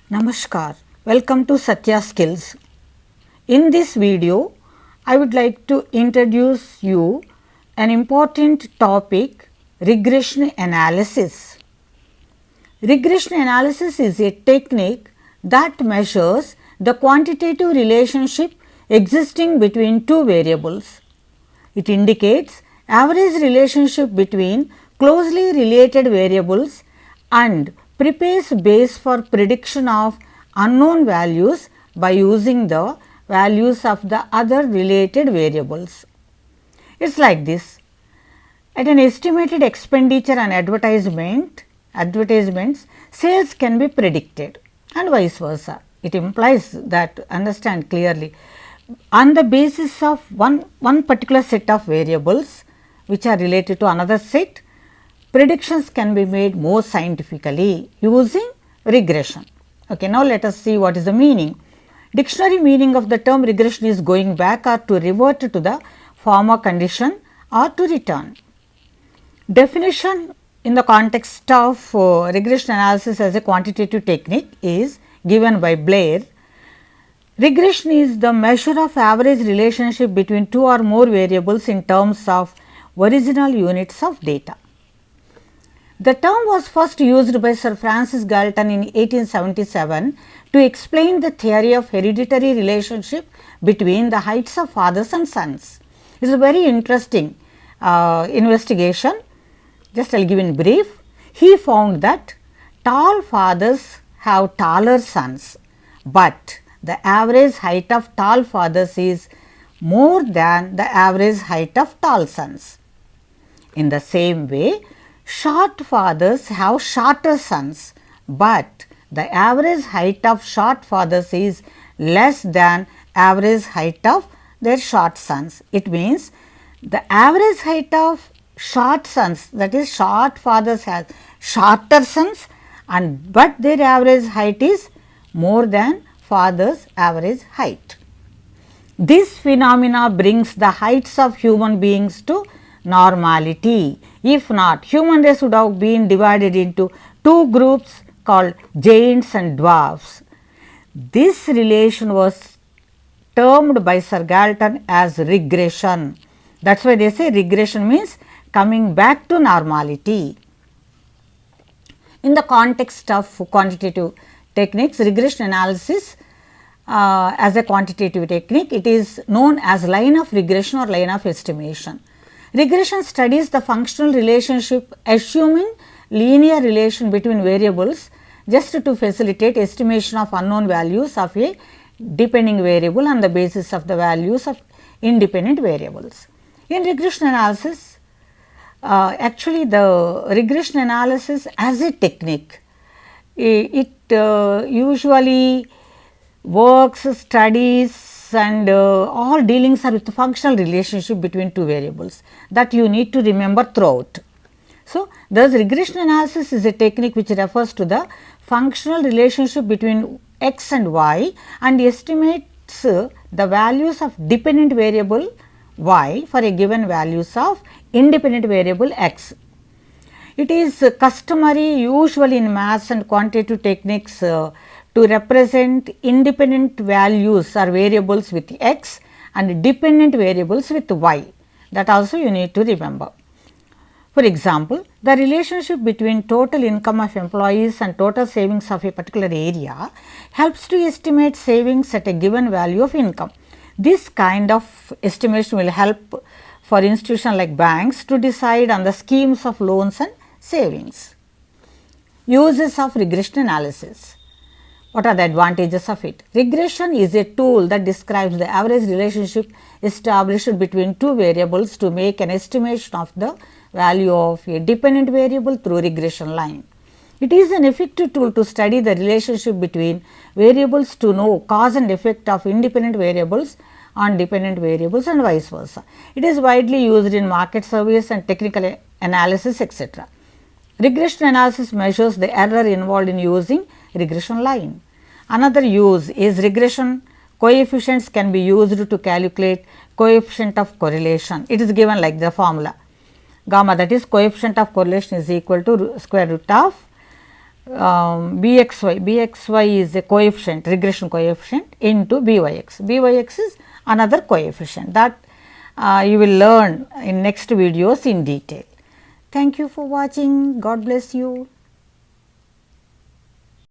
Namaskar, welcome to Satya Skills. In this video, I would like to introduce you an important topic, regression analysis. Regression analysis is a technique that measures the quantitative relationship existing between two variables. It indicates average relationship between closely related variables and prepares base for prediction of unknown values by using the values of the other related variables. It is like this: at an estimated expenditure on advertisements, sales can be predicted and vice versa. It implies that, understand clearly, on the basis of one particular set of variables which are related to another set, predictions can be made more scientifically using regression. Okay, now let us see what is the meaning. Dictionary meaning of the term regression is going back or to revert to the former condition or to return. Definition in the context of regression analysis as a quantitative technique is given by Blair. Regression is the measure of average relationship between two or more variables in terms of original units of data. The term was first used by Sir Francis Galton in 1877 to explain the theory of hereditary relationship between the heights of fathers and sons. It is a very interesting investigation. Just I will give in brief. He found that tall fathers have taller sons, but the average height of tall fathers is more than the average height of tall sons. In the same way, short fathers have shorter sons, but the average height of short fathers is less than average height of their short sons. It means the average height of short sons, that is short fathers have shorter sons, and but their average height is more than father's average height. This phenomena brings the heights of human beings to normality. If not, human race would have been divided into two groups called giants and dwarfs. This relation was termed by Sir Galton as regression. That is why they say regression means coming back to normality. In the context of quantitative techniques, regression analysis as a quantitative technique, it is known as line of regression or line of estimation. Regression studies the functional relationship assuming linear relation between variables just to facilitate estimation of unknown values of a depending variable on the basis of the values of independent variables. In regression analysis, actually the regression analysis as a technique, it usually works, studies and all dealings are with the functional relationship between two variables that you need to remember throughout. So, thus regression analysis is a technique which refers to the functional relationship between x and y and estimates the values of dependent variable y for a given values of independent variable x. It is customary usually in maths and quantitative techniques to represent independent values or variables with x and dependent variables with y. That also you need to remember. For example, the relationship between total income of employees and total savings of a particular area helps to estimate savings at a given value of income. This kind of estimation will help for institutions like banks to decide on the schemes of loans and savings. Uses of regression analysis. What are the advantages of it? Regression is a tool that describes the average relationship established between two variables to make an estimation of the value of a dependent variable through regression line. It is an effective tool to study the relationship between variables to know cause and effect of independent variables on dependent variables and vice versa. It is widely used in market surveys and technical analysis, etc. Regression analysis measures the error involved in using regression line. Another use is regression coefficients can be used to calculate coefficient of correlation. It is given like the formula gamma, that is coefficient of correlation is equal to square root of bxy is a coefficient, regression coefficient into byx is another coefficient that you will learn in next videos in detail. Thank you for watching. God bless you.